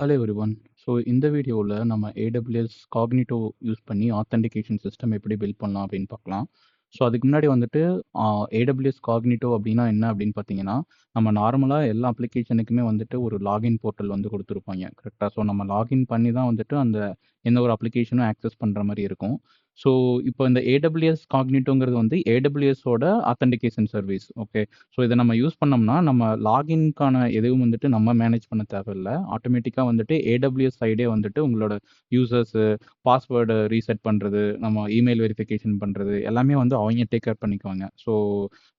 Hello everyone. So இந்த வீடியோவில் நம்ம AWS காக்னிட்டோ யூஸ் பண்ணி ஆத்தென்டிகேஷன் சிஸ்டம் எப்படி பில்ட் பண்ணலாம் அப்படின்னு பார்க்கலாம். ஸோ அதுக்கு முன்னாடி வந்துட்டு AWS காக்னிட்டோ அப்படின்னா என்ன அப்படின்னு பார்த்தீங்கன்னா, நம்ம நார்மலாக எல்லா அப்ளிகேஷனுக்குமே வந்துட்டு ஒரு லாகின் போர்ட்டல் வந்து கொடுத்துருப்பாங்க கரெக்டாக. ஸோ நம்ம லாகின் பண்ணி தான் வந்துட்டு அந்த எந்த ஒரு அப்ளிகேஷனும் ஆக்சஸ் பண்ணுற மாதிரி இருக்கும். ஸோ இப்போ இந்த AWS காக்னிட்டோங்கிறது வந்து AWSஓட ஆத்தென்டிகேஷன் சர்வீஸ். ஓகே. ஸோ இதை நம்ம யூஸ் பண்ணோம்னா நம்ம லாகின்கான எதுவும் வந்துட்டு நம்ம மேனேஜ் பண்ண தேவையில்லை. ஆட்டோமேட்டிக்காக வந்துட்டு AWS சைடே வந்துட்டு உங்களோட யூசர்ஸு பாஸ்வேர்டு ரீசெட் பண்ணுறது, நம்ம இமெயில் வெரிஃபிகேஷன் பண்ணுறது எல்லாமே வந்து அவங்க டேக் கேர் பண்ணிக்குவாங்க. ஸோ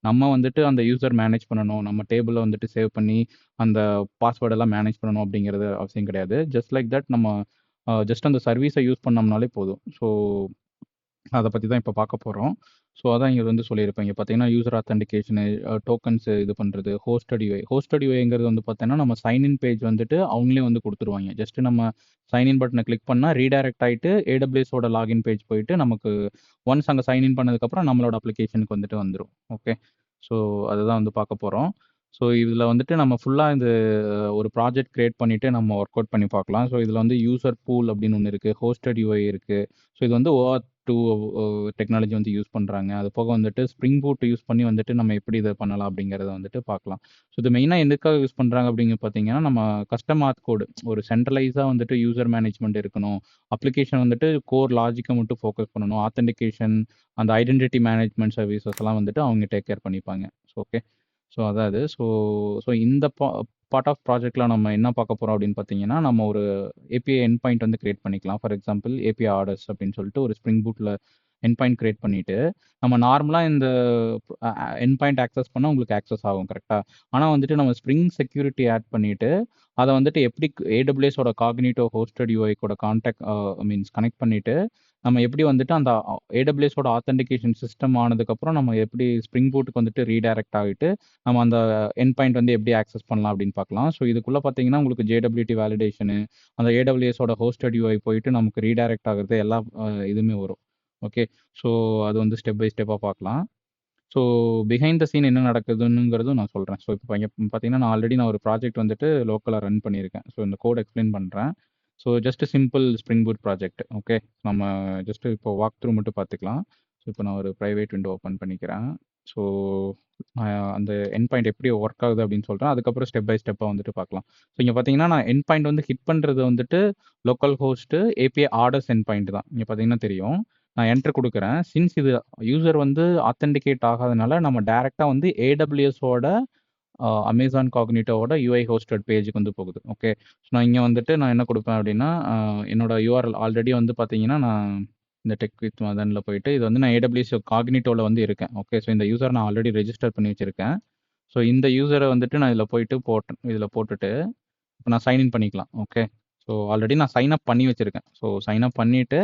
நம்ம வந்துட்டு அந்த யூசர் மேனேஜ் பண்ணணும், நம்ம டேபிளில் வந்துட்டு சேவ் பண்ணி அந்த பாஸ்வேர்டெல்லாம் மேனேஜ் பண்ணணும் அப்படிங்கிறது அவசியம் கிடையாது. ஜஸ்ட் லைக் தட் நம்ம ஜஸ்ட் அந்த சர்வீஸை யூஸ் பண்ணோம்னாலே போதும். ஸோ அதை பற்றி தான் இப்போ பார்க்க போகிறோம். ஸோ அதான் இங்கே வந்து சொல்லியிருப்பேன். இங்கே பார்த்தீங்கன்னா யூசர் ஆத்தென்டிகேஷனு, டோக்கன்ஸ் இது பண்ணுறது, ஹோஸ்டட் யூஐங்கிறது வந்து பார்த்தீங்கன்னா நம்ம சைன்இன் பேஜ் வந்துட்டு அவங்களே வந்து கொடுத்துருவாங்க. ஜஸ்ட் நம்ம சைன்இன் பட்டனை கிளிக் பண்ணால் ரீடைரக்ட் ஆகிட்டு AWSஓட லாகின் பேஜ் போயிட்டு நமக்கு ஒன்ஸ் அங்கே சைன்இன் பண்ணதுக்கப்புறம் நம்மளோட அப்ளிகேஷனுக்கு வந்துட்டு வந்துடும். ஓகே. ஸோ அதுதான் வந்து பார்க்க போகிறோம். ஸோ இதில் வந்துட்டு நம்ம ஃபுல்லாக இந்த ஒரு ப்ராஜெக்ட் கிரியேட் பண்ணிவிட்டு நம்ம ஒர்க் அவுட் பண்ணி பார்க்கலாம். ஸோ இதில் வந்து யூசர் பூல் அப்படின்னு ஒன்று இருக்குது, ஹோஸ்டட் யூஐ இருக்குது. ஸோ இது வந்து OAuth2 டெக்னாலஜி வந்து யூஸ் பண்ணுறாங்க. அது போக வந்துட்டு ஸ்ப்ரிங் பூட் யூஸ் பண்ணி வந்துட்டு நம்ம எப்படி இதை பண்ணலாம் அப்படிங்கிறத வந்துட்டு பார்க்கலாம். ஸோ இது மெயினாக எதுக்காக யூஸ் பண்ணுறாங்க அப்படிங்க பார்த்தீங்கன்னா, நம்ம கஸ்டம் ஆத் கோடு ஒரு சென்ட்ரலைஸாக வந்துட்டு யூசர் மேனேஜ்மெண்ட் இருக்கணும். அப்ளிகேஷன் வந்துட்டு கோர் லாஜிக்கை மட்டும் ஃபோக்கஸ் பண்ணணும். ஆத்தென்டிகேஷன், அந்த ஐடென்டிட்டி மேனேஜ்மெண்ட் சர்வீசஸ் எல்லாம் வந்துட்டு அவங்க டேக் கேர் பண்ணிப்பாங்க. So okay. ஸோ அதான் இது. ஸோ ஸோ இந்த பார்ட் ஆஃப் ப்ராஜெக்ட்டில் நம்ம என்ன பார்க்க போகிறோம் அப்படின்னு பார்த்தீங்கன்னா, நம்ம ஒரு API எண்ட் பாயிண்ட் வந்து கிரியேட் பண்ணிக்கலாம். ஃபார் எக்ஸாம்பிள் API ஆர்டர்ஸ் அப்படின்னு சொல்லிட்டு ஒரு ஸ்ப்ரிங் பூட்டில் எண்ட் பாயிண்ட் கிரியேட் பண்ணிவிட்டு நம்ம நார்மலாக இந்த எண்ட் பாயிண்ட் ஆக்சஸ் பண்ணால் உங்களுக்கு ஆக்சஸ் ஆகும் கரெக்டாக. ஆனால் வந்துட்டு நம்ம ஸ்ப்ரிங் செக்யூரிட்டி ஆட் பண்ணிவிட்டு அதை வந்துட்டு எப்படி AWSஓட காக்னிட்டோ ஹோஸ்டட் யூஐ கூட கனெக்ட் பண்ணிவிட்டு நம்ம எப்படி வந்துட்டு அந்த AWSஓட ஆத்தென்டிகேஷன் சிஸ்டம் ஆனதுக்கப்புறம் நம்ம எப்படி ஸ்ப்ரிங் பூட்டுக்கு வந்துட்டு ரீடைரக்ட் ஆகிட்டு நம்ம அந்த எண்ட் பாயிண்ட் வந்து எப்படி ஆக்சஸ் பண்ணலாம் அப்படின்னு பார்க்கலாம். ஸோ இதுக்குள்ளே பார்த்தீங்கன்னா உங்களுக்கு JWT வேலிடேஷனு, அந்த AWSஓட ஹோஸ்டட் யூஐ போயிட்டு நமக்கு ரீடைரக்ட் ஆகுறது எல்லா இதுவுமே வரும். ஓகே. ஸோ அது வந்து ஸ்டெப் பை ஸ்டெப்பாக பார்க்கலாம். ஸோ பிஹைண்ட் த சீன் என்ன நடக்குதுங்கிறதும் நான் சொல்கிறேன். ஸோ இப்போ பார்த்தீங்கன்னா நான் ஒரு ப்ராஜெக்ட் வந்துட்டு லோக்கலாக ரன் பண்ணியிருக்கேன். ஸோ இந்த கோட் எக்ஸ்பிளைன் பண்ணுறேன். So just simple spring boot project. Okay. நம்ம ஜஸ்ட் இப்போ வாக் த்ரூ மட்டும் பார்த்துக்கலாம். ஸோ இப்போ நான் ஒரு ப்ரைவேட் விண்டோ ஓப்பன் பண்ணிக்கிறேன். ஸோ அந்த எண்ட் பாயிண்ட் எப்படி ஒர்க் ஆகுது அப்படின்னு சொல்கிறேன். அதுக்கப்புறம் ஸ்டெப் பை ஸ்டெப்பாக வந்துட்டு பார்க்கலாம். ஸோ இங்கே பார்த்தீங்கன்னா நான் எண்ட் பாயிண்ட் வந்து ஹிட் பண்ணுறது வந்துட்டு local host API orders end point தான். இங்கே பார்த்தீங்கன்னா தெரியும். நான் என்டர் கொடுக்குறேன். சின்ஸ் இது யூசர் வந்து ஆத்தென்டிகேட் ஆகாதனால நம்ம டைரெக்டாக வந்து AWSஓட அமேசான் காக்னிட்டோவோட UI ஹோஸ்டட் பேஜுக்கு வந்து போகுது. ஓகே. ஸோ நான் இங்கே வந்துட்டு நான் என்ன கொடுப்பேன் அப்படின்னா, என்னோட URL ஆல்ரெடி வந்து பார்த்தீங்கன்னா நான் இந்த டெக் வித் மதனில் போயிட்டு இது வந்து நான் AWS காக்னிட்டோவில் வந்து இருக்கேன். ஓகே. ஸோ இந்த யூசர் நான் ஆல்ரெடி ரெஜிஸ்டர் பண்ணி வச்சுருக்கேன். ஸோ இந்த யூசரை வந்துட்டு நான் இதில் போயிட்டு இதில் போட்டுட்டு இப்போ நான் சைன்இன் பண்ணிக்கலாம். ஓகே. ஸோ ஆல்ரெடி நான் சைன் அப் பண்ணி வச்சுருக்கேன். ஸோ சைன் அப் பண்ணிவிட்டு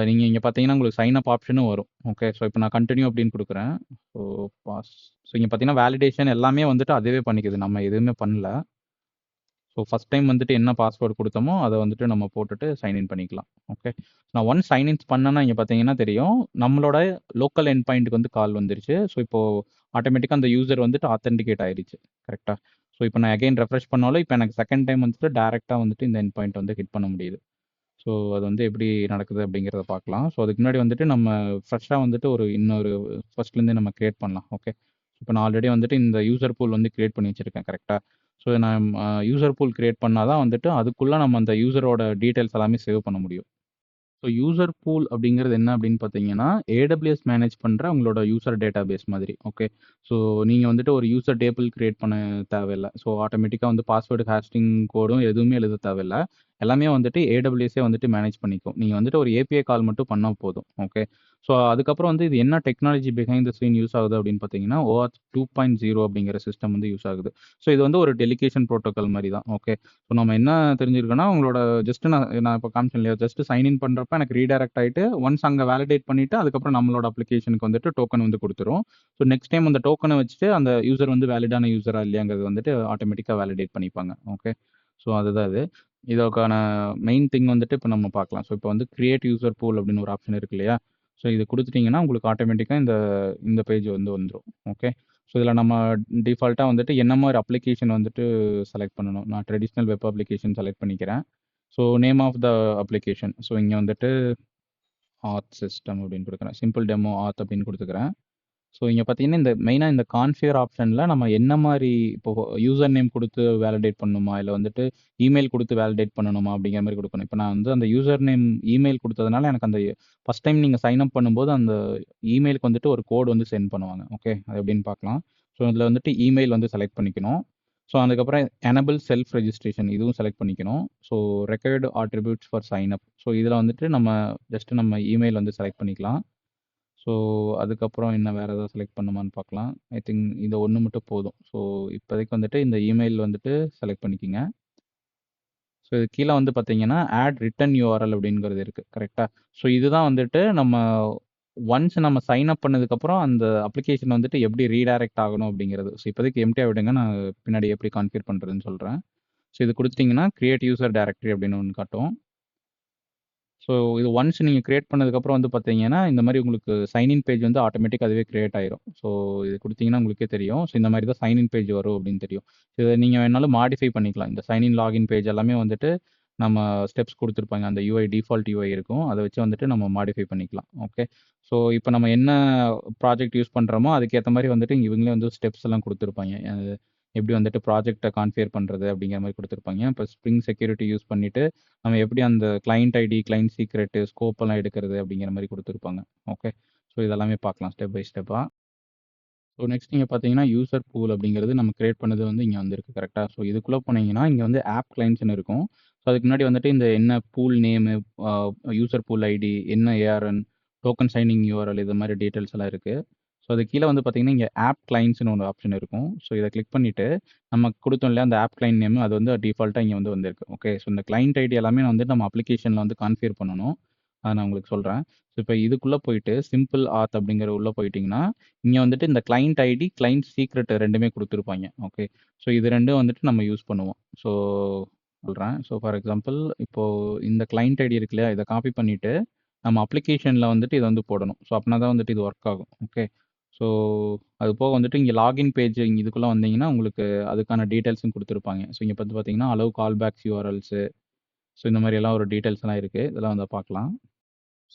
நீங்கள் இங்கே பார்த்தீங்கன்னா உங்களுக்கு சைன் அப் ஆப்ஷனும் வரும். ஓகே. ஸோ இப்போ நான் கண்டினியூ அப்படின்னு கொடுக்குறேன். ஸோ ஸோ இங்கே பார்த்தீங்கன்னா வேலிடேஷன் எல்லாமே வந்துட்டு அதுவே பண்ணிக்குது. நம்ம எதுவுமே பண்ணல. ஸோ ஃபஸ்ட் டைம் வந்துட்டு என்ன பாஸ்வேர்டு கொடுத்தோமோ அதை வந்துட்டு நம்ம போட்டுட்டு சைன்இன் பண்ணிக்கலாம். ஓகே. நான் ஒன்ஸ் சைன்இன் பண்ணேன்னா இங்கே பார்த்தீங்கன்னா தெரியும் நம்மளோட லோக்கல் எண்ட் பாயிண்ட்டுக்கு வந்து கால் வந்துருச்சு. ஸோ இப்போது ஆட்டோமேட்டிக்காக அந்த யூசர் வந்துட்டு ஆத்தென்டிகேட் ஆயிடுச்சு கரெக்டாக. ஸோ இப்போ நான் அகைன் ரெஃப்ரெஷ் பண்ணாலும் இப்போ எனக்கு செகண்ட் டைம் வந்துட்டு டேரெக்டாக வந்துட்டு இந்த எண்ட் பாயிண்ட் வந்து ஹிட் பண்ண முடியுது. ஸோ அது வந்து எப்படி நடக்குது அப்படிங்கிறத பார்க்கலாம். ஸோ அதுக்கு முன்னாடி வந்துட்டு நம்ம ஃப்ரெஷ்ஷாக வந்துட்டு இன்னொரு ஃபர்ஸ்ட்லேருந்தே நம்ம கிரியேட் பண்ணலாம். ஓகே. இப்போ நான் ஆல்ரெடி வந்துட்டு இந்த யூசர் பூல் வந்து கிரியேட் பண்ணி வச்சுருக்கேன் கரெக்டாக. ஸோ நான் யூசர் பூல் கிரியேட் பண்ணால் தான் வந்துட்டு அதுக்குள்ளே நம்ம அந்த யூசரோட டீட்டெயில்ஸ் எல்லாமே சேவ் பண்ண முடியும். ஸோ யூசர் பூல் அப்படிங்கிறது என்ன அப்படின்னு பார்த்தீங்கன்னா, AWS மேனேஜ் பண்ணுற உங்களோட யூசர் டேட்டா பேஸ் மாதிரி. ஓகே. ஸோ நீங்கள் வந்துட்டு ஒரு யூசர் டேபிள் கிரியேட் பண்ண தேவையில்லை. ஸோ ஆட்டோமேட்டிக்காக வந்து பாஸ்வேர்டு ஹேஷிங் கோடும் எதுவுமே எழுத தேவையில்லை. எல்லாமே வந்துட்டு AWSஏ வந்துட்டு மேனேஜ் பண்ணிக்கும். நீங்கள் வந்துட்டு ஒரு API கால் மட்டும் பண்ணால் போதும். ஓகே. ஸோ அதுக்கப்புறம் வந்து இது என்ன technology behind the scene use ஆகுது அப்படின்னு பார்த்தீங்கன்னா, OAuth 2.0 அப்படிங்கிற சிஸ்டம் வந்து யூஸ் ஆகுது. ஸோ இது வந்து ஒரு டெலிகேஷன் ப்ரோட்டோக்கால் மாதிரி தான். ஓகே. ஸோ நம்ம என்ன தெரிஞ்சிருக்கோன்னா உங்களோட நான் இப்போ காமிச்சேன் இல்லையா, ஜஸ்ட் சைன்இன் பண்ணுறப்ப எனக்கு ரீடைரக்ட் ஆகிட்டு ஒன்ஸ் அங்கே வேலிடேட் பண்ணிவிட்டு அதுக்கப்புறம் நம்மளோட அப்ளிகேஷனுக்கு வந்துட்டு டோக்கன் வந்து கொடுத்துரும். ஸோ நெக்ஸ்ட் டைம் அந்த டோக்கனை வச்சுட்டு அந்த யூசர் வந்து வேலிடான யூசரா இல்லையாங்கிறது வந்துட்டு ஆட்டோமேட்டிக்காக வேலிடேட் பண்ணிப்பாங்க. ஓகே. ஸோ அதுதான் இது. இதற்கான மெயின் திங் வந்துட்டு இப்போ நம்ம பார்க்கலாம். ஸோ இப்போ வந்து கிரியேட் யூசர் பூல் அப்படின்னு ஒரு ஆப்ஷன் இருக்கு இல்லையா. ஸோ இது கொடுத்துட்டிங்கன்னா உங்களுக்கு ஆட்டோமேட்டிக்காக இந்த பேஜ் வந்து வந்துடும். ஓகே. ஸோ இதில் நம்ம டிஃபால்ட்டாக வந்துட்டு என்ன மாதிரி அப்ளிகேஷன் வந்துட்டு செலக்ட் பண்ணணும். நான் ட்ரெடிஷ்னல் வெப் அப்ளிகேஷன் செலக்ட் பண்ணிக்கிறேன். So name of the application, so இங்கே வந்துட்டு ஆத் சிஸ்டம் அப்படின்னு கொடுக்குறேன். சிம்பிள் டெமோ ஆத் அப்படின்னு கொடுத்துக்கிறேன். ஸோ இங்கே பார்த்தீங்கன்னா இந்த மெயினாக இந்த கான்ஃபிகர் ஆப்ஷனில் நம்ம என்ன மாதிரி இப்போ யூசர் நேம் கொடுத்து வேலிடேட் பண்ணணுமா, இல்லை வந்துட்டு இமெயில் கொடுத்து வேலிடேட் பண்ணணுமா அப்படிங்கிற மாதிரி கொடுக்கணும். இப்போ நான் வந்து அந்த யூசர் நேம் இமெயில் கொடுத்ததுனால எனக்கு அந்த ஃபஸ்ட் டைம் நீங்கள் சைன் அப் பண்ணும்போது அந்த இமெயிலுக்கு வந்துட்டு ஒரு கோட் வந்து சென்ட் பண்ணுவாங்க. ஓகே, அது எப்படின்னு பார்க்கலாம். ஸோ இதில் வந்துட்டு இமெயில் வந்து செலக்ட் பண்ணிக்கணும். ஸோ அதுக்கப்புறம் எனபிள் செல்ஃப் ரெஜிஸ்ட்ரேஷன் இதுவும் செலக்ட் பண்ணிக்கணும். So required attributes for sign up, so இதில் வந்துட்டு நம்ம ஜஸ்ட் நம்ம இமெயில் வந்து செலக்ட் பண்ணிக்கலாம். ஸோ அதுக்கப்புறம் இன்னும் வேறு ஏதாவது செலக்ட் பண்ணுமான்னு பார்க்கலாம். ஐ திங்க் இது ஒன்று மட்டும் போதும். ஸோ இப்போதைக்கு வந்துட்டு இந்த இமெயில் வந்துட்டு செலக்ட் பண்ணிக்கிங்க. ஸோ இது கீழே வந்து பார்த்தீங்கன்னா ஆட் ரிட்டன் யூஆர்எல் அப்படிங்கிறது இருக்குது, கரெக்டாக. ஸோ இதுதான் வந்துட்டு நம்ம ஒன்ஸ் நம்ம சைன் அப் பண்ணதுக்கப்புறம் அந்த அப்ளிகேஷன் வந்துட்டு எப்படி ரீடைரக்ட் ஆகணும் அப்படிங்கிறது. ஸோ இப்போதைக்கு எம்டியாக விடுங்க, நான் பின்னாடி எப்படி கான்ஃபிகர் பண்ணுறதுன்னு சொல்கிறேன். ஸோ இது கொடுத்தீங்கன்னா கிரியேட் யூசர் டைரக்டரி அப்படின்னு ஒன்று காட்டும். ஸோ இது ஒன்ஸ் நீங்கள் கிரியேட் பண்ணதுக்கப்புறம் வந்து பார்த்தீங்கன்னா இந்த மாதிரி உங்களுக்கு சைன்இன் பேஜ் வந்து ஆட்டோமேட்டிக் அதுவே கிரியேட் ஆயிரும். ஸோ இது கொடுத்தீங்கன்னா உங்களுக்கே தெரியும். ஸோ இந்த மாதிரி தான் சைன்இன் பேஜ் வரும் அப்படின்னு தெரியும். இதை நீங்கள் வேணாலும் மாடிஃபை பண்ணிக்கலாம். இந்த சைன்இன் லாகின் பேஜ் எல்லாமே வந்துட்டு நம்ம ஸ்டெப்ஸ் கொடுத்துருப்பாங்க. அந்த யூஐ டிஃபால்ட் யூஐ இருக்கும், அதை வச்சு வந்துட்டு நம்ம மாடிஃபை பண்ணிக்கலாம். ஓகே, ஸோ இப்போ நம்ம என்ன ப்ராஜெக்ட் யூஸ் பண்ணுறோமோ அதுக்கேற்ற மாதிரி வந்துட்டு இவங்களே வந்து ஸ்டெப்ஸ் எல்லாம் கொடுத்துருப்பாங்க. எப்படி வந்துட்டு ப்ராஜெக்டை கான்ஃபிகர் பண்ணுறது அப்படிங்கிற மாதிரி கொடுத்துருப்பாங்க. இப்போ ஸ்ப்ரிங் செக்யூரிட்டி யூஸ் பண்ணிவிட்டு நம்ம எப்படி அந்த client ID, client secret, scope எல்லாம் எடுக்கிறது அப்படிங்கிற மாதிரி கொடுத்துருப்பாங்க. ஓகே, ஸோ இதெல்லாமே பார்க்கலாம் ஸ்டெப் பை ஸ்டெப்பாக. ஸோ நெக்ஸ்ட் நீங்கள் பார்த்தீங்கன்னா யூசர் பூல் அப்படிங்கிறது நம்ம கிரியேட் பண்ணது வந்து இங்கே வந்துருக்கு, கரெக்டாக. ஸோ இதுக்குள்ளே போனீங்கன்னா இங்கே வந்து ஆப் கிளைண்ட்ஸ்னு இருக்கும். ஸோ அதுக்கு முன்னாடி வந்துட்டு இந்த என்ன pool name, user pool ID, என்ன ஏஆர்என், டோக்கன் சைனிங் யூஆர்எல், இது மாதிரி டீட்டெயில்ஸ் எல்லாம் இருக்குது. ஸோ அது கீழே வந்து பார்த்தீங்கன்னா இங்கே ஆப் கிளைண்ட்ஸ்னு ஒரு ஆப்ஷன் இருக்கும். ஸோ இதை கிளிக் பண்ணிவிட்டு நம்ம கொடுத்தோம் இல்லையா அந்த ஆப் கிளைண்ட் நேம், அது வந்து டிஃபால்ட்டாக இங்கே வந்து வந்திருக்கு. ஓகே, ஸோ இந்த கிளைண்ட் ஐடி எல்லாமே வந்து நம்ம அப்ளிகேஷனில் வந்து கான்ஃபிகர் பண்ணணும். அதை நான் உங்களுக்கு சொல்கிறேன். ஸோ இப்போ இதுக்குள்ளே போயிட்டு சிம்பிள் ஆத் அப்படிங்கிற உள்ளே போயிட்டிங்கன்னா இங்கே வந்துட்டு இந்த கிளைண்ட் ஐடி, கிளைண்ட் சீக்ரெட் ரெண்டுமே கொடுத்துருப்பாங்க. ஓகே, ஸோ இது ரெண்டும் வந்துட்டு நம்ம யூஸ் பண்ணுவோம். ஸோ சொல்கிறேன். ஸோ ஃபார் எக்ஸாம்பிள் இப்போது இந்த கிளைண்ட் ஐடி இருக்கு இல்லையா, இதை காப்பி பண்ணிவிட்டு நம்ம அப்ளிகேஷனில் வந்துட்டு இதை வந்து போடணும். ஸோ அப்படின்னா தான் வந்துட்டு இது ஒர்க் ஆகும். ஓகே, ஸோ அது போக வந்துட்டு இங்கே லாகின் பேஜ் இங்கே இதுக்குள்ளே வந்தீங்கன்னா உங்களுக்கு அதுக்கான டீட்டெயில்ஸும் கொடுத்துருப்பாங்க. ஸோ இங்கே பார்த்து பார்த்தீங்கன்னா அலோவ் கால் பேக்ஸ் யூஆர்எல்ஸு, ஸோ இந்த மாதிரி எல்லாம் ஒரு டீட்டெயில்ஸ்லாம் இருக்குது. இதெல்லாம் வந்து பார்க்கலாம்.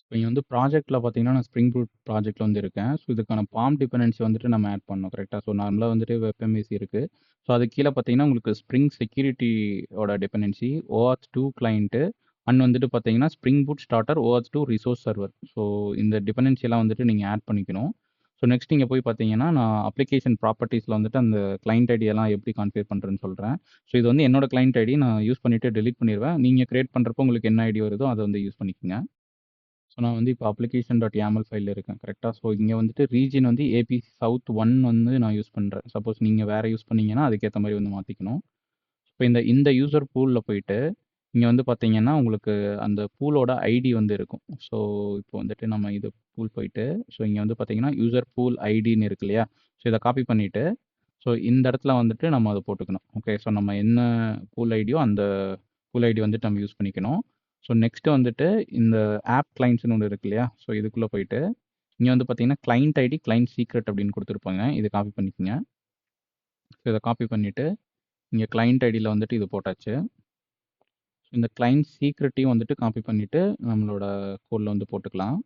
இப்போ இங்கே வந்து ப்ராஜெக்ட்டில் பார்த்தீங்கன்னா நான் ஸ்ப்ரிங் பூட் ப்ராஜெக்ட்டில் வந்து இருக்கேன். ஸோ இதுக்கான பாம் டிபெண்டன்சி வந்துட்டு நம்ம ஆட் பண்ணணும், கரெக்டாக. ஸோ நார்மலாக வந்துட்டு வெப்எம்விசி இருக்குது. ஸோ அது கீழே பார்த்தீங்கன்னா உங்களுக்கு ஸ்ப்ரிங் செக்யூரிட்டியோட டிபெண்டன்சி, OAuth2 கிளைண்ட்டு அண்ட் வந்துட்டு பார்த்தீங்கன்னா spring boot starter, OAuth2 resource server. So இந்த டிபெண்டன்சியெல்லாம் வந்துட்டு நீங்கள் ஆட் பண்ணிக்கணும். ஸோ நெக்ஸ்ட் இங்கே போய் பார்த்தீங்கன்னா நான் அப்ளிகேஷன் ப்ராப்பர்ட்டிஸில் வந்துட்டு அந்த கிளைண்ட் ஐடியெல்லாம் எப்படி கான்ஃபிகர் பண்ணுறேன்னு சொல்கிறேன். ஸோ இது வந்து என்னோட கிளைண்ட் ஐடி நான் யூஸ் பண்ணிவிட்டு டெலிட் பண்ணிடுவேன். நீங்கள் கிரியேட் பண்ணுறப்போ உங்களுக்கு என்ன ஐடி வருதோ அதை வந்து யூஸ் பண்ணிக்கோங்க. ஸோ நான் வந்து இப்போ application.yaml ஃபைலில் இருக்கேன், கரெக்டாக. ஸோ இங்கே வந்துட்டு ரீஜன் வந்து ஏபி சவுத் 1 வந்து நான் யூஸ் பண்ணுறேன். சப்போஸ் நீங்கள் வேறு யூஸ் பண்ணீங்கன்னா அதுக்கேற்ற மாதிரி வந்து மாற்றிக்கணும். இப்போ இந்த யூசர் பூலில் போயிட்டு இங்கே வந்து பார்த்தீங்கன்னா உங்களுக்கு அந்த பூலோட ஐடி வந்து இருக்கும். ஸோ இப்போ வந்துட்டு நம்ம இது பூல் போயிட்டு ஸோ இங்கே வந்து பார்த்தீங்கன்னா யூசர் பூல் ஐடின்னு இருக்கு இல்லையா, ஸோ இதை காப்பி பண்ணிவிட்டு ஸோ இந்த இடத்துல வந்துட்டு நம்ம அதை போட்டுக்கணும். ஓகே, ஸோ நம்ம என்ன பூல் ஐடியோ அந்த பூல் ஐடி வந்துட்டு நம்ம யூஸ் பண்ணிக்கணும். ஸோ நெக்ஸ்ட்டு வந்துட்டு இந்த ஆப் கிளைண்ட்ஸ்னு ஒன்று இருக்கு இல்லையா, ஸோ இதுக்குள்ளே போயிட்டு இங்கே வந்து பார்த்தீங்கன்னா கிளைண்ட் ஐடி, கிளைண்ட் சீக்ரெட் அப்படின்னு கொடுத்துருப்பாங்க. இதை காப்பி பண்ணிக்கோங்க. ஸோ இதை காப்பி பண்ணிவிட்டு இங்கே கிளைண்ட் ஐடியில் வந்துட்டு இது போட்டாச்சு. இந்த கிளைண்ட் சீக்ரெட்டையும் வந்துட்டு காப்பி பண்ணிவிட்டு நம்மளோட கோடில் வந்து போட்டுக்கலாம்.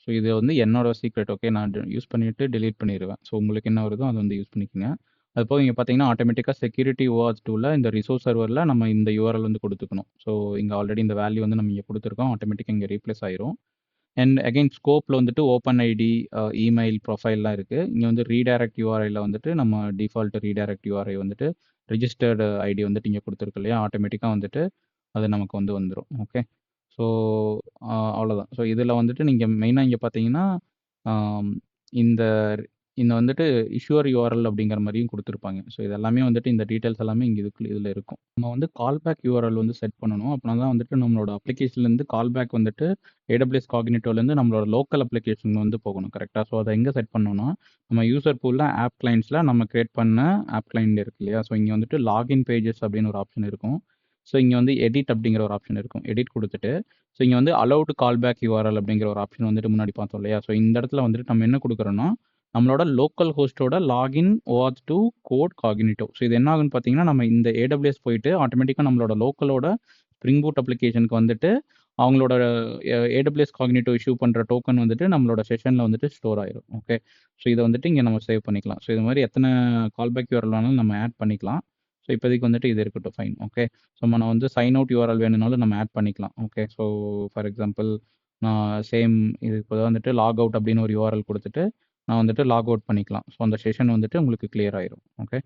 ஸோ இது வந்து என்னோட சீக்ரெட். ஓகே, நான் யூஸ் பண்ணிவிட்டு டெலீட் பண்ணிடுவேன். ஸோ உங்களுக்கு என்ன வருதோ அதை வந்து யூஸ் பண்ணிக்கோங்க. அது போக இங்கே பார்த்தீங்கன்னா ஆட்டோமேட்டிக்காக செக்யூரிட்டி OAuth2ல இந்த ரிசோர்ஸ் சர்வரில் நம்ம இந்த யூஆர்எல் வந்து கொடுத்துக்கணும். ஸோ இங்கே ஆல்ரெடி இந்த வேல்யூ வந்து நம்ம இங்கே கொடுத்துருக்கோம், ஆட்டோமேட்டிக்காக இங்கே ரீப்ளேஸ் ஆயிரும். அண்ட் அகைன் ஸ்கோப்பில் வந்துட்டு ஓப்பன் ஐடி, இமெயில், ப்ரொஃபைல்லாம் இருக்குது. இங்கே வந்து ரீடைரக்ட் யூஆர்ஐயில் வந்துட்டு நம்ம டிஃபால்ட் ரீடைரக்ட் யூஆர்ஐ வந்துட்டு ரிஜிஸ்டர்டு ஐடி வந்துட்டு இங்கே கொடுத்துருக்கு இல்லையா, ஆட்டோமேட்டிக்காக வந்துட்டு அது நமக்கு வந்து வந்துடும். ஓகே, ஸோ அவ்வளோதான். ஸோ இதில் வந்துட்டு நீங்கள் மெயினாக இங்கே பார்த்தீங்கன்னா இந்த இந்த வந்துட்டு இஷ்யூர் யூஆர்எல் அப்படிங்கிற மாதிரியும் கொடுத்துருப்பாங்க. ஸோ இதெல்லாமே வந்துட்டு இந்த டீட்டெயில்ஸ் எல்லாமே இங்கே இதில் இருக்கும். நம்ம வந்து கால்பேக் யூஆர்எல் வந்து செட் பண்ணணும். அப்படின்னா தான் வந்துட்டு நம்மளோட அப்ளிகேஷன்லேருந்து கால்பேக் வந்துட்டு AWS காக்னிட்டோலேருந்து நம்மளோட லோக்கல் அப்ளிகேஷன் வந்து போகணும், கரெக்டாக. ஸோ அதை எங்கே செட் பண்ணணும்னா நம்ம யூசர் பூலில் ஆப் கிளைண்ட்ஸில் நம்ம கிரியேட் பண்ண ஆப் கிளைண்ட் இருக்கு இல்லையா, ஸோ இங்கே வந்துட்டு லாகின் பேஜஸ் அப்படின்னு ஒரு ஆப்ஷன் இருக்கும். ஸோ இங்கே வந்து எடிட் அப்படிங்கிற ஒரு ஆப்ஷன் இருக்கும். எடிட் கொடுத்துட்டு ஸோ இங்கே வந்து அலோவ்டு கால்பேக் யூஆர்எல் அப்படிங்கிற ஒரு ஆப்ஷன் வந்துட்டு முன்னாடி பார்த்தோம் இல்லையா, ஸோ இந்த இடத்துல வந்துட்டு நம்ம என்ன கொடுக்குறோன்னா நம்மளோட லோக்கல் ஹோஸ்ட்டோட login OAuth to code Cognito. So இது என்ன ஆகுன்னு பார்த்தீங்கன்னா, நம்ம இந்த AWS போயிட்டு ஆட்டோமேட்டிக்கா நம்மளோட லோக்கலோட ஸ்ப்ரிங் பூட் அப்ளிகேஷனுக்கு வந்துட்டு அவங்களோட AWS காக்னிட்டோ இஷ்யூ பண்ற டோக்கன் வந்துட்டு நம்மளோட செஷன்ல வந்துட்டு ஸ்டோர் ஆயிரும். ஓகே. ஸோ இத வந்துட்டு இங்க நம்ம சேவ் பண்ணிக்கலாம். ஸோ இது மாரி எத்தன கால்பேக் URL வேணாலும் நம்ம ஆட் பண்ணிக்கலாம். ஸோ இப்போதைக்கு வந்துட்டு இது இருக்கட்டும் ஃபைன். ஓகே. ஸோ நம்ம வந்து சைன் அவுட் URL வேணும்னாலும் நம்ம ஆட் பண்ணிக்கலாம். ஓகே. ஸோ ஃபார் எக்ஸாம்பிள் நான் சேம் இது இப்போ வந்துட்டு லாக் அவுட் அப்படின்னு ஒரு URL குடுத்துட்டு, நான் வந்துட்டு லாக் அவுட் பண்ணிக்கலாம். ஸோ அந்த செஷன் வந்துட்டு உங்களுக்கு கிளியர் ஆயிரும். ஓகே.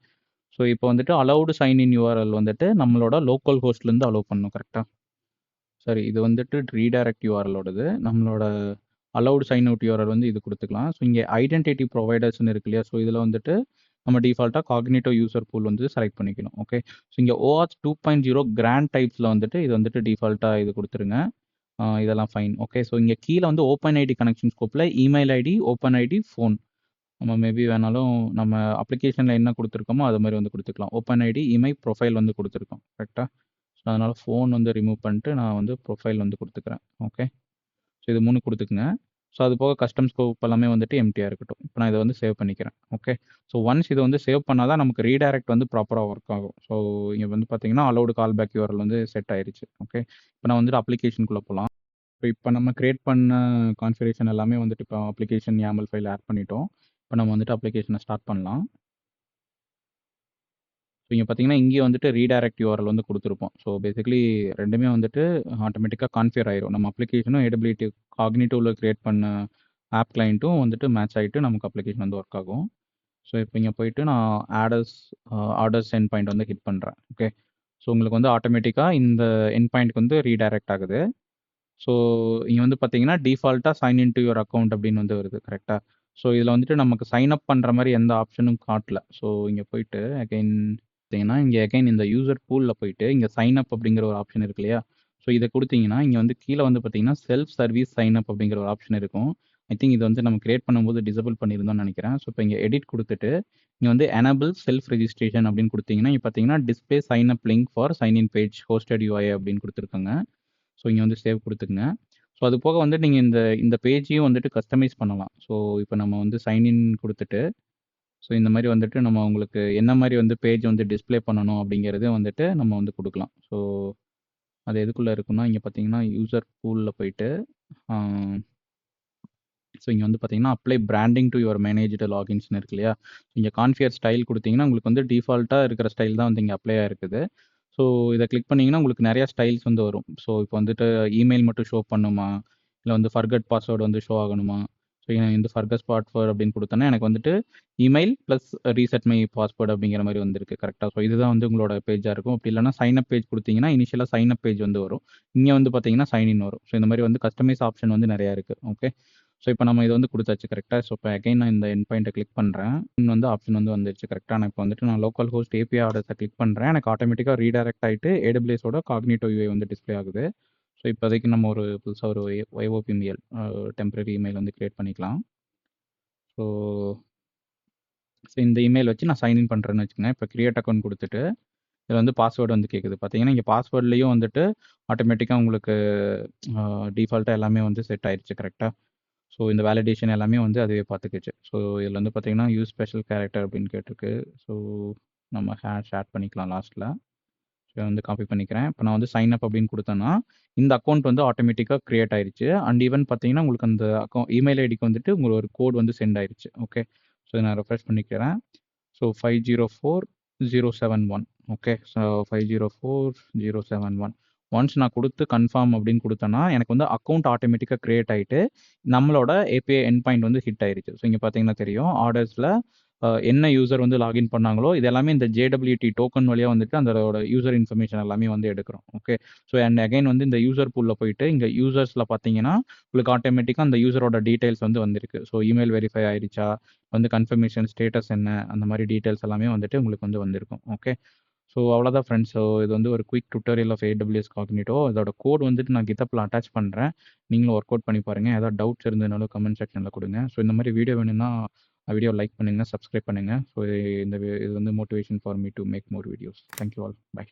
ஸோ இப்போ வந்துட்டு அலோவ்டு சைன் இன் URL வந்துட்டு நம்மளோட லோக்கல் ஹோஸ்ட்லேருந்து அலோவ் பண்ணணும். கரெக்ட்டா? சரி, இது வந்துட்டு ரீடைரக்ட் URLோடது. நம்மளோட அலோவ்டு சைன் அவுட் URL வந்து இது குடுத்துக்கலாம். ஸோ இங்க ஐடென்டிட்டி புரொவைடர்ஸ்ன்னு இருக்கு இல்லையா? ஸோ இதுல வந்துட்டு நம்ம டிஃபால்ட்டா காக்னிட்டோ யூசர் பூல் வந்து செலக்ட் பண்ணிக்கணும். ஓகே. ஸோ இங்க OAuth 2.0 கிராண்ட் டைப்ஸ்ல வந்துட்டு இது வந்துட்டு டிஃபால்ட்டா இது குடுத்துருங்க. இதெல்லாம் ஃபைன். ஓகே. ஸோ இங்க கீழ வந்து ஓப்பன் ஐடி கனெக்ஷன் ஸ்கோப்ல email ID, open ID, phone. நம்ம மேபி வேணாலும் நம்ம அப்ளிகேஷன்ல என்ன குடுத்துருக்கோமோ அது மாரி வந்து குடுத்துக்கலாம். ஓப்பன் ஐடி, இமெயில், ப்ரொஃபைல் வந்து குடுத்துருக்கோம். கரெக்ட்டா? ஸோ அதனால ஃபோன் வந்து ரிமூவ் பண்ணிட்டு நான் வந்து ப்ரொஃபைல் வந்து குடுத்துக்கிறேன். ஓகே. ஸோ இது 3 குடுத்துக்கங்க. ஸோ அது போக கஸ்டம் ஸ்கோப் எல்லாமே வந்துட்டு எம்ப்டியா இருக்கட்டும். இப்போ நான் இத வந்து சேவ் பண்ணிக்கிறேன். ஓகே. ஸோ ஒன்ஸ் இத வந்து சேவ் பண்ணா தான் நமக்கு ரீடைரக்ட் வந்து ப்ராப்பரா ஒர்க் ஆகும். ஸோ இங்க வந்து பார்த்தீங்கன்னா, அலோவ்டு கால் பேக் URL வந்து செட் ஆயிருச்சு. ஓகே. இப்போ நான் வந்துட்டு அப்ளிகேஷனுக்குள்ள போலாம். இப்போ நம்ம கிரியேட் பண்ண கான்ஃபிகரேஷன் எல்லாமே வந்துட்டு இப்போ அப்ளிகேஷன் YAML ஃபைல் ஆட் பண்ணிட்டோம். இப்போ நம்ம வந்துட்டு அப்ளிகேஷன ஸ்டார்ட் பண்ணலாம். ஸோ இங்க பார்த்தீங்கன்னா, இங்கேயும் வந்துட்டு ரீடைரக்ட் URL வந்து குடுத்துருப்போம். ஸோ பேசிக்கலி 2மே வந்துட்டு ஆட்டோமேட்டிக்கா கான்ஃபிகர் ஆயிரும். நம்ம அப்ளிகேஷனும் AWT காக்னிட்டோல கிரியேட் பண்ண ஆப் கிளையண்ட்டும் வந்துட்டு மேட்ச் ஆயிட்டு நமக்கு அப்ளிகேஷன் வந்து ஒர்க் ஆகும். ஸோ இப்போ இங்க போயிட்டு நான் ஆர்டர்ஸ் எண்ட் பாயிண்ட் வந்து ஹிட் பண்றேன். ஓகே. ஸோ உங்களுக்கு வந்து ஆட்டோமேட்டிக்கா இந்த எண்ட் பாயிண்ட்க்கு வந்து ரீடைரக்ட் ஆகுது. ஸோ இங்க வந்து பார்த்தீங்கன்னா, டிஃபால்ட்டா sign in to your account அப்படின்னு வந்து வருது. கரெக்ட்டா? ஸோ இதுல வந்துட்டு நமக்கு சைன் அப் பண்ற மாரி எந்த ஆப்ஷனும் காட்டல. ஸோ இங்க போயிட்டு அகைன் பார்த்தீங்கன்னா, இங்க அகைன் இந்த யூசர் பூல்ல போயிட்டு இங்க சைன் அப் அப்படிங்கிற ஒரு ஆப்ஷன் இருக்கு இல்லையா? ஸோ இத குடுத்தீங்கன்னா, இங்க வந்து கீழ வந்து பார்த்தீங்கன்னா, செல்ஃப் சர்வீஸ் சைன் அப் அப்படிங்கிற ஒரு ஆப்ஷன் இருக்கும். ஐ திங்க் இது வந்து நம்ம கிரியேட் பண்ணும்போது டிசேபிள் பண்ணியிருந்தோம்னு நெனைக்கிறேன். ஸோ இப்போ இங்க எடிட் குடுத்துட்டு, இங்க வந்து எனேபிள் செல்ஃப் ரெஜிஸ்ட்ரேஷன் அப்படின்னு குடுத்தீங்கன்னா, இங்க பார்த்தீங்கன்னா, display sign up link for sign in page hosted UI அப்படின்னு குடுத்துருக்காங்க. ஸோ இங்க வந்து சேவ் குடுத்துக்கங்க. ஸோ அது போக வந்து நீங்க இந்த இந்த பேஜையும் வந்துட்டு கஸ்டமைஸ் பண்ணலாம். ஸோ இப்போ நம்ம வந்து சைன் இன் குடுத்துட்டு, ஸோ இந்த மாரி வந்துட்டு நம்ம உங்களுக்கு என்ன மாரி வந்து பேஜ் வந்து டிஸ்ப்ளே பண்ணணும் அப்படிங்கிறத வந்துட்டு நம்ம வந்து குடுக்கலாம். ஸோ அது எதுக்குள்ள இருக்குன்னா, இங்க பார்த்தீங்கன்னா, யூசர் பூல்ல போயிட்டு, ஆ ஸோ இங்க வந்து பார்த்தீங்கன்னா, apply branding to your managed லாகின்ஸ்ன்னு இருக்கு இல்லையா? இங்க கான்ஃபிகர் ஸ்டைல் குடுத்தீங்கன்னா, உங்களுக்கு வந்து டிஃபால்ட்டா இருக்கிற ஸ்டைல் தான் வந்து இங்க அப்ளை ஆயிருக்குது. ஸோ இத கிளிக் பண்ணீங்கன்னா, உங்களுக்கு நெறைய ஸ்டைல்ஸ் வந்து வரும். ஸோ இப்போ வந்துட்டு இமெயில் மட்டும் ஷோ பண்ணுமா? இல்ல வந்து ஃபர்கட் பாஸ்வேர்ட் வந்து ஷோ ஆகணுமா? ஸோ இந்த ஃபர்கட் பாஸ்வேர்ட் அப்படின்னு குடுத்தோன்னா, எனக்கு வந்துட்டு email plus reset my password அப்படிங்கிற மாரி வந்திருக்கு. கரெக்ட்டா? ஸோ இதுதான் வந்து உங்களோட பேஜா இருக்கும். அப்படி இல்லன்னா சைன் அப் பேஜ் குடுத்தீங்கன்னா, இனிஷியலா சைன் அப் பேஜ் வந்து வரும். இங்க வந்து பார்த்தீங்கன்னா, சைன் இன் வரும். ஸோ இந்த மாரி வந்து கஸ்டமைஸ் ஆப்ஷன் வந்து நெறைய இருக்கு. ஓகே. ஸோ இப்போ நம்ம இத வந்து குடுத்தாச்சு. கரெக்ட்டா? ஸோ இப்போ அகைன் நான் இந்த எண்ட் பாயிண்ட்ட கிளிக் பண்றேன். வந்து ஆப்ஷன் வந்து வந்துருச்சு. கரெக்ட்டா? நான் இப்போ வந்துட்டு நான் லோக்கல் ஹோஸ்ட் API ஆர்டர்ஸ கிளிக் பண்றேன். எனக்கு ஆட்டோமேட்டிக்கா ரீடைரக்ட் ஆயிட்டு AWS ஓட காக்னிட்டோ UI வந்து டிஸ்ப்ளே ஆகுது. ஸோ இப்போதைக்கு நம்ம ஒரு புதுசா ஒரு YOP மெயில் டெம்பரரி இமெயில் வந்து கிரியேட் பண்ணிக்கலாம். ஸோ இந்த இமெயில் வச்சு நான் சைன் இன் பண்றேன்னு வச்சுக்கங்க. இப்போ கிரியேட் அக்கவுண்ட் குடுத்துட்டு, இதுல வந்து பாஸ்வேர்ட் வந்து கேட்குது. பார்த்தீங்கன்னா, இங்க பாஸ்வேர்ட்லயும் வந்துட்டு ஆட்டோமேட்டிக்கா உங்களுக்கு டிஃபால்ட்டா எல்லாமே வந்து செட் ஆயிருச்சு. கரெக்ட்டா? ஸோ இந்த வேலிடேஷன் எல்லாமே வந்து அதுவே பார்த்துக்கிச்சு. ஸோ இதில வந்து பார்த்தீங்கன்னா, யூஸ் ஸ்பெஷல் கேரக்டர் அப்படின்னு கேட்டிருக்கு. ஸோ நம்ம ஹேஷ் ஆட் பண்ணிக்கலாம் லாஸ்ட்ல. ஸோ வந்து காப்பி பண்ணிக்கிறேன். இப்போ நான் வந்து சைன் அப் அப்படின்னு குடுத்தேன்னா, இந்த அக்கவுண்ட் வந்து ஆட்டோமேட்டிக்கா கிரியேட் ஆயிருச்சு. அண்ட் ஈவன் பார்த்தீங்கன்னா, உங்களுக்கு அந்த இமெயில் ஐடிக்கு வந்துட்டு உங்களுக்கு ஒரு கோட் வந்து சென்ட் ஆயிருச்சு. ஓகே. ஸோ நான் ரெஃப்ரெஷ் பண்ணிக்கிறேன். So 504071 okay. ஸோ 504071 ஒன்ஸ் நான் குடுத்து கன்ஃபார்ம் அப்படின்னு குடுத்தேன்னா, எனக்கு வந்து அக்கவுண்ட் ஆட்டோமேட்டிக்கா கிரியேட் ஆயிட்டு, நம்மளோட API எண்ட் பாயிண்ட் வந்து ஹிட் ஆயிருச்சு. ஸோ இங்க பார்த்தீங்கன்னா தெரியும். ஆர்டர்ஸ்ல என்ன யூசர் வந்து லாகின் பண்ணாங்களோ, இது எல்லாமே இந்த JWT டோக்கன் வழியா வந்துட்டு அதோட யூசர் இன்ஃபர்மேஷன் எல்லாமே வந்து எடுக்கிறோம். ஓகே. ஸோ அண்ட் அகைன் வந்து இந்த யூசர் பூல்ல போயிட்டு, இங்க யூசர்ஸ்ல பார்த்தீங்கன்னா, உங்களுக்கு ஆட்டோமேட்டிக்கா அந்த யூசரோட டீடைல்ஸ் வந்து வந்திருக்கு. ஸோ இமெயில் வெரிஃபை ஆயிருச்சா? வந்து கன்ஃபர்மேஷன் ஸ்டேட்டஸ் என்ன? அந்த மாரி டீடைல்ஸ் எல்லாமே வந்துட்டு உங்களுக்கு வந்து வந்திருக்கும். ஓகே. ஸோ அவ்வளோதான் ஃப்ரெண்ட்ஸ். ஸோ இது வந்து ஒரு குயிக் டுட்டோரியல் ஆஃப் AWS காக்னிட்டோ. இதோட கோட் வந்துட்டு நான் GitHubல அட்டாச் பண்றேன். நீங்களும் ஒர்க் அவுட் பண்ணி பாருங்க. ஏதாவது டவுட்ஸ் இருந்ததுனாலும் கமெண்ட் செக்ஷன்ல குடுங்க. ஸோ இந்த மாரி வீடியோ வேணும்னா வீடியோ லைக் பண்ணுங்க, சப்ஸ்கிரைப் பண்ணுங்க. ஸோ இது வந்து motivation for me to make more videos. Thank you all. By.